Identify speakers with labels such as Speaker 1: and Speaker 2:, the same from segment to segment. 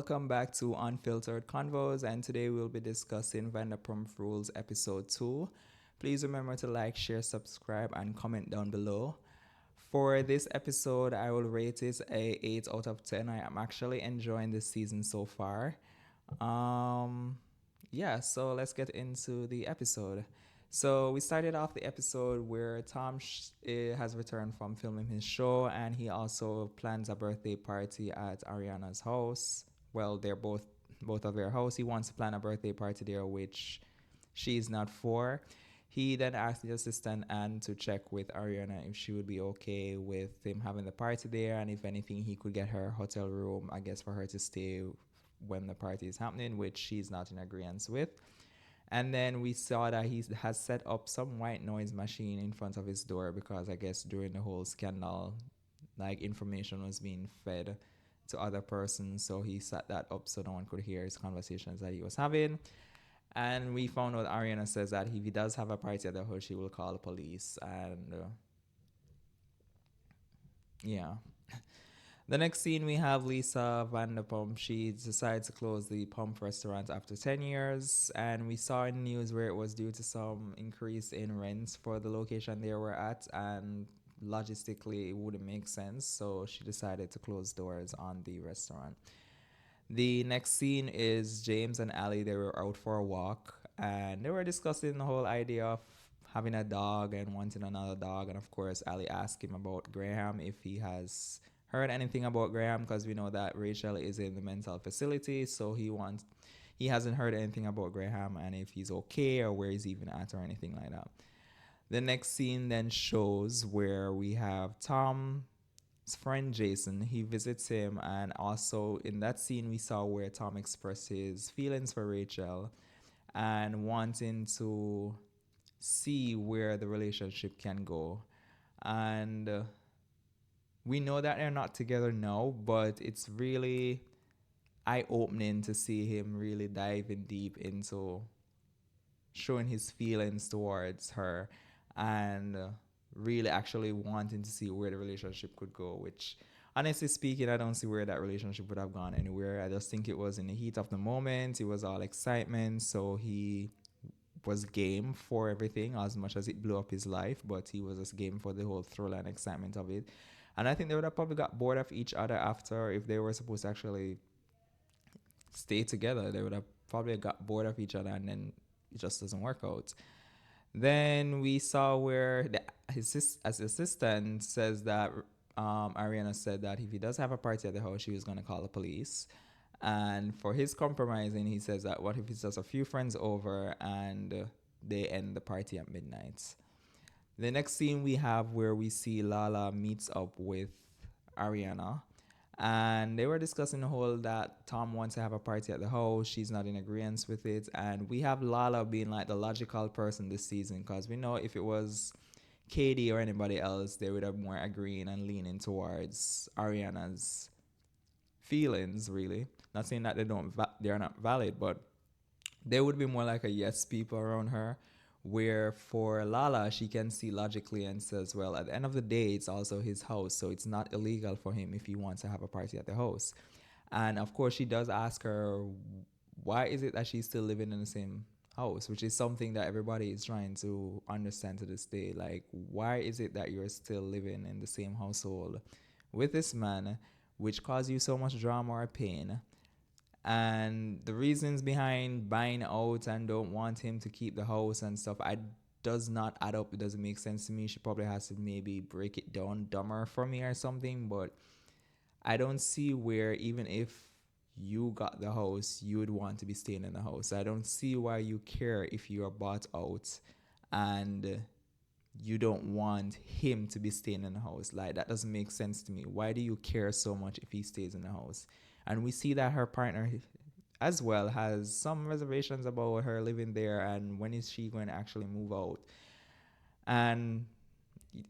Speaker 1: welcome back to Unfiltered Convos, and today we'll be discussing Vanderpump Rules Episode 2. Please remember to like, share, subscribe, and comment down below. For this episode, I will rate it a 8 out of 10. I am actually enjoying this season so far. Um, so let's get into the episode. So we started off the episode where Tom has returned from filming his show, and he also plans a birthday party at Ariana's house. Well, they're both of their house. He wants to plan a birthday party there, which she's not for. He then asked the assistant Anne to check with Ariana if she would be okay with him having the party there, and if anything, he could get her a hotel room, I guess, for her to stay when the party is happening, which she's not in agreement with. And then we saw that he has set up some white noise machine in front of his door because I guess during the whole scandal, like information was being fed to other persons. So he set that up so no one could hear his conversations that he was having. And we found out Ariana says that if he does have a party at the house, she will call the police. And yeah. The next scene, we have Lisa Vanderpump. She decides to close the Pump restaurant after 10 years. And we saw in the news where it was due to some increase in rents for the location they were at. And logistically, it wouldn't make sense. So she decided to close doors on the restaurant. The next scene is James and Ali. They were out for a walk. And they were discussing the whole idea of having a dog and wanting another dog. And of course, Ali asked him about Graham, if he has heard anything about Graham, because we know that Rachel is in the mental facility, so he hasn't heard anything about Graham and if he's okay or where he's even at or anything like that. The next scene then shows where we have Tom's friend Jason. He visits him, and also in that scene we saw where Tom expressed his feelings for Rachel and wanting to see where the relationship can go. And we know that they're not together now, but it's really eye-opening to see him really diving deep into showing his feelings towards her and really actually wanting to see where the relationship could go, which honestly speaking, I don't see where that relationship would have gone anywhere. I just think it was in the heat of the moment. It was all excitement, so he was game for everything as much as it blew up his life, but he was just game for the whole thrill and excitement of it. And I think they would have probably got bored of each other after, if they were supposed to actually stay together. They would have probably got bored of each other, and then it just doesn't work out. Then we saw where his assistant says that Ariana said that if he does have a party at the house, she was going to call the police. And for his compromising, he says that what if it's just a few friends over and they end the party at midnight. The next scene we have where we see Lala meets up with Ariana. And they were discussing the whole that Tom wants to have a party at the house. She's not in agreement with it. And we have Lala being like the logical person this season, because we know if it was Katie or anybody else, they would have more agreeing and leaning towards Ariana's feelings, really. Not saying that they're not valid, but they would be more like a yes people around her. Where for Lala, she can see logically and says, well, at the end of the day, it's also his house, so it's not illegal for him if he wants to have a party at the house. And of course, she does ask her, why is it that she's still living in the same house, which is something that everybody is trying to understand to this day. Like, why is it that you're still living in the same household with this man, which caused you so much drama or pain? And the reasons behind buying out and don't want him to keep the house and stuff, I does not add up. It doesn't make sense to me. She probably has to maybe break it down dumber for me or something, but I don't see where, even if you got the house, you would want to be staying in the house. I don't see why you care if you are bought out and you don't want him to be staying in the house. Like, that doesn't make sense to me. Why do you care so much if he stays in the house? And we see that her partner as well has some reservations about her living there and when is she going to actually move out. And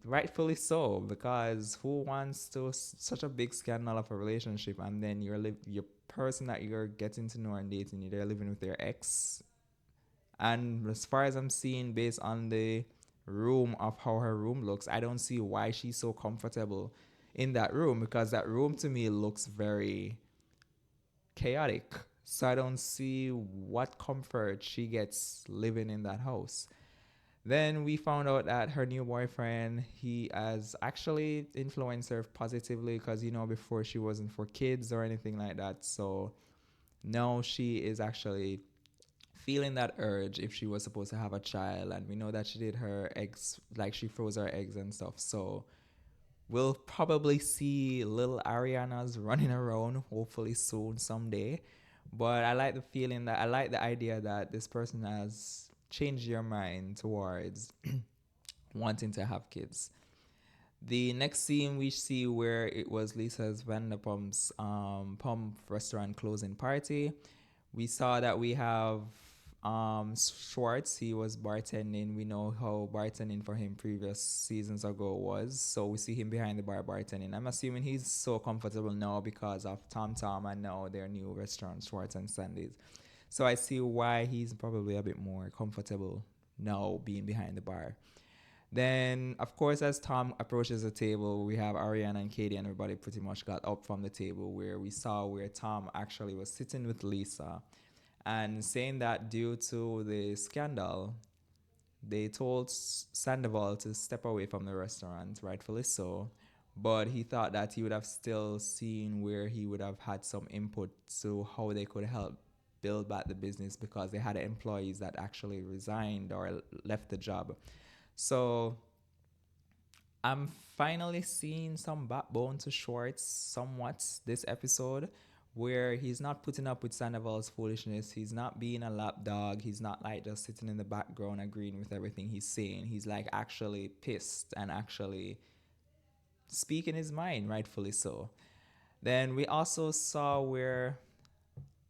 Speaker 1: rightfully so, because who wants to such a big scandal of a relationship, and then your person that you're getting to know and dating, they're living with their ex. And as far as I'm seeing, based on the room of how her room looks, I don't see why she's so comfortable in that room, because that room to me looks very chaotic. So I don't see what comfort she gets living in that house. Then we found out that her new boyfriend, he has actually influenced her positively because, before she wasn't for kids or anything like that. So now she is actually feeling that urge if she was supposed to have a child. And we know that she did her eggs, like she froze her eggs and stuff. So we'll probably see little Arianas running around, hopefully soon, someday. But I like the feeling that I like the idea that this person has changed your mind towards wanting to have kids. The next scene we see where it was Lisa's Vanderpump's pump restaurant closing party. We saw that we have Schwartz. He was bartending. We know how bartending for him previous seasons ago was. So we see him behind the bar bartending. I'm assuming he's so comfortable now because of Tom Tom and now their new restaurant, Schwartz and Sandy's. So I see why he's probably a bit more comfortable now being behind the bar. Then, of course, as Tom approaches the table, we have Ariana and Katie, and everybody pretty much got up from the table where we saw where Tom actually was sitting with Lisa and saying that due to the scandal, they told Sandoval to step away from the restaurant, rightfully so. But he thought that he would have still seen where he would have had some input to how they could help build back the business because they had employees that actually resigned or left the job. So I'm finally seeing some backbone to Schwartz somewhat this episode where he's not putting up with Sandoval's foolishness. He's not being a lapdog. He's not like just sitting in the background agreeing with everything he's saying. He's like actually pissed and actually speaking his mind, rightfully so. Then we also saw where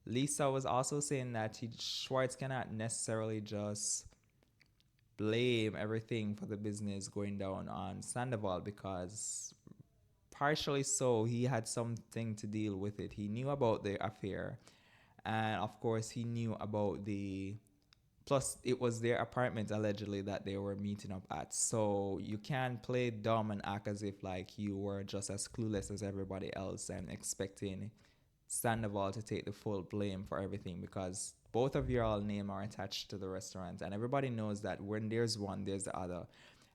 Speaker 1: Lisa was also saying that Schwartz cannot necessarily just blame everything for the business going down on Sandoval because partially so he had something to deal with it. He knew about the affair and of course he knew about the plus it was their apartment allegedly that they were meeting up at. So you can't play dumb and act as if like you were just as clueless as everybody else and expecting Sandoval to take the full blame for everything because both of your all name are attached to the restaurant and everybody knows that when there's one there's the other,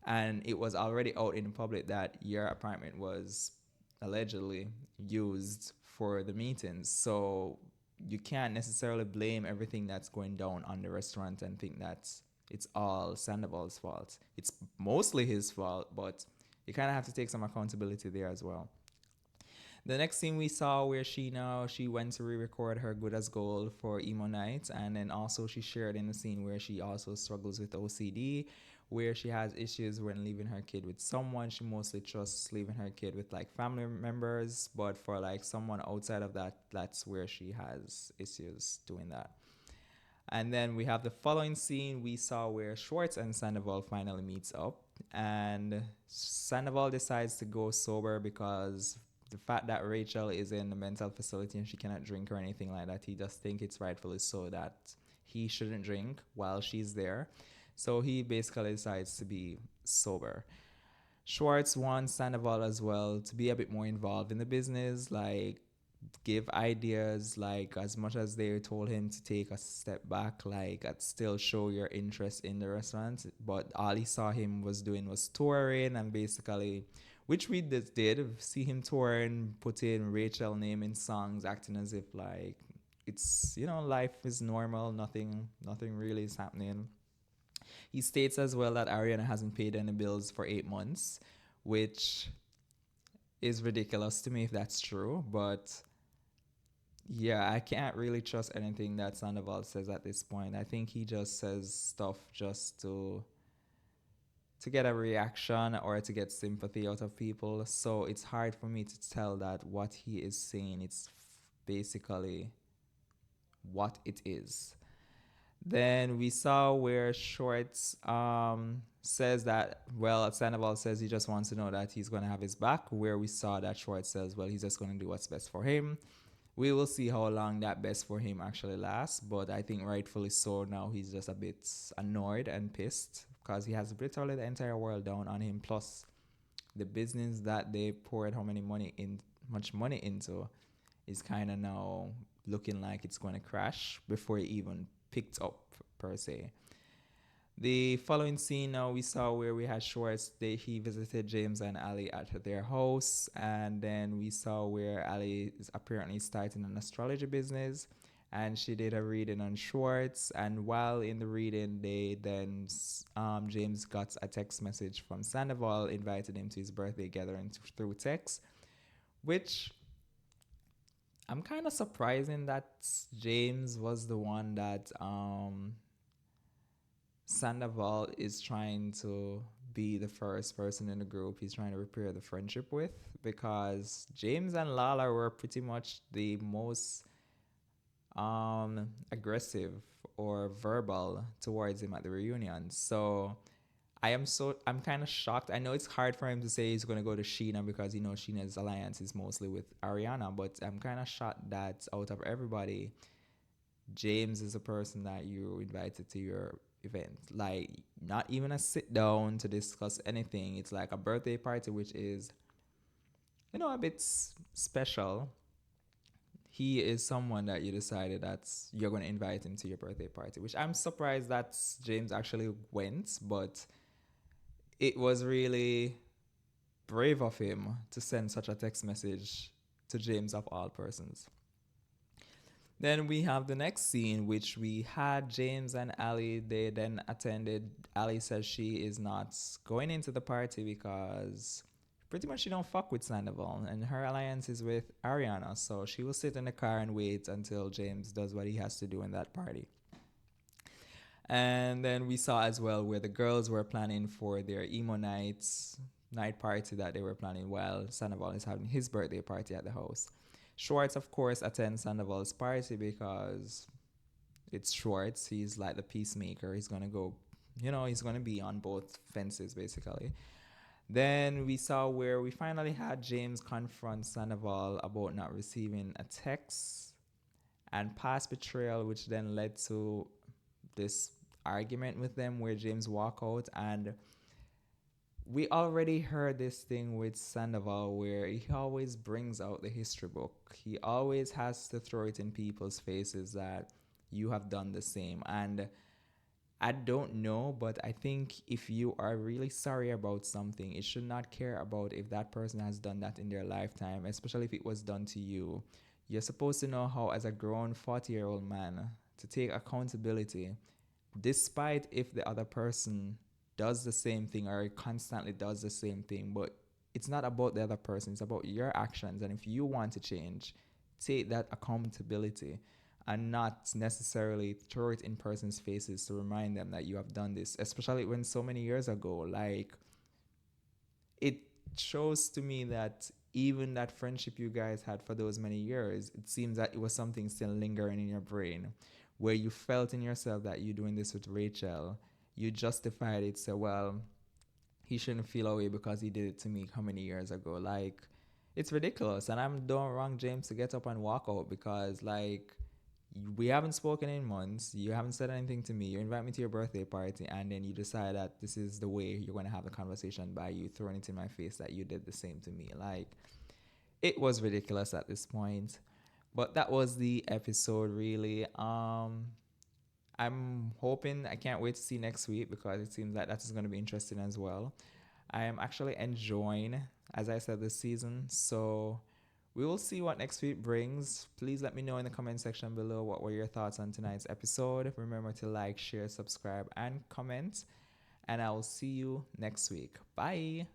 Speaker 1: and it was already out in the public that your apartment was allegedly used for the meetings. So you can't necessarily blame everything that's going down on the restaurant and think that it's all Sandoval's fault. It's mostly his fault, but you kind of have to take some accountability there as well. The next scene we saw where she went to re-record her Good as Gold for emo night, and then also she shared in the scene where she also struggles with OCD, where she has issues when leaving her kid with someone. She mostly trusts leaving her kid with like family members, but for like someone outside of that, that's where she has issues doing that. And then we have the following scene we saw where Schwartz and Sandoval finally meets up, and Sandoval decides to go sober because the fact that Rachel is in a mental facility and she cannot drink or anything like that, he just thinks it's rightfully so that he shouldn't drink while she's there. So he basically decides to be sober. Schwartz wants Sandoval as well to be a bit more involved in the business, like give ideas, like as much as they told him to take a step back, like still show your interest in the restaurant. But all he saw him was doing was touring and basically, which we did see him touring, putting Rachel name in songs, acting as if like it's life is normal, nothing really is happening. He states as well that Ariana hasn't paid any bills for 8 months, which is ridiculous to me if that's true. But yeah, I can't really trust anything that Sandoval says at this point. I think he just says stuff just to get a reaction or to get sympathy out of people. So it's hard for me to tell that what he is saying, it's basically what it is. Then we saw where Shorts says that, well, Sandoval says he just wants to know that he's going to have his back, where we saw that Shorts says, well, he's just going to do what's best for him. We will see how long that best for him actually lasts, but I think rightfully so now he's just a bit annoyed and pissed because he has literally the entire world down on him, plus the business that they poured much money into is kind of now looking like it's going to crash before it even picked up per se. The following scene now we saw where we had Schwartz. He visited James and Ali at their house, and then we saw where Ali is apparently starting an astrology business, and she did a reading on Schwartz. And while in the reading, James got a text message from Sandoval inviting him to his birthday gathering through text, which I'm kind of surprising that James was the one that Sandoval is trying to be the first person in the group he's trying to repair the friendship with, because James and Lala were pretty much the most aggressive or verbal towards him at the reunion. So I'm kind of shocked. I know it's hard for him to say he's going to go to Sheena because Sheena's alliance is mostly with Ariana, but I'm kind of shocked that out of everybody, James is a person that you invited to your event. Like, not even a sit down to discuss anything. It's like a birthday party, which is, a bit special. He is someone that you decided that you're going to invite him to your birthday party, which I'm surprised that James actually went, but it was really brave of him to send such a text message to James of all persons. Then we have the next scene, which we had James and Ali. They then attended. Ali says she is not going into the party because pretty much she don't fuck with Sandoval, and her alliance is with Ariana. So she will sit in the car and wait until James does what he has to do in that party. And then we saw as well where the girls were planning for their emo night party that they were planning while Sandoval is having his birthday party at the house. Schwartz, of course, attends Sandoval's party because it's Schwartz. He's like the peacemaker. He's going to go, he's going to be on both fences, basically. Then we saw where we finally had James confront Sandoval about not receiving a text and past betrayal, which then led to this argument with them where James walked out. And we already heard this thing with Sandoval where he always brings out the history book. He always has to throw it in people's faces that you have done the same. And I don't know, but I think if you are really sorry about something, it should not care about if that person has done that in their lifetime, especially if it was done to you. You're supposed to know how, as a grown 40-year-old man, to take accountability, despite if the other person does the same thing or constantly does the same thing. But it's not about the other person, it's about your actions. And if you want to change, take that accountability and not necessarily throw it in person's faces to remind them that you have done this, especially when so many years ago. Like, it shows to me that even that friendship you guys had for those many years, it seems that it was something still lingering in your brain, where you felt in yourself that you doing this with Rachel, you justified it. So, well, he shouldn't feel away because he did it to me how many years ago. Like, it's ridiculous. And I'm doing wrong, James, to get up and walk out because, like, we haven't spoken in months. You haven't said anything to me. You invite me to your birthday party, and then you decide that this is the way you're going to have the conversation by you throwing it in my face that you did the same to me. Like, it was ridiculous at this point. But that was the episode, really. I'm hoping, I can't wait to see next week because it seems like that is going to be interesting as well. I am actually enjoying, as I said, this season. So we will see what next week brings. Please let me know in the comment section below what were your thoughts on tonight's episode. Remember to like, share, subscribe, and comment. And I will see you next week. Bye.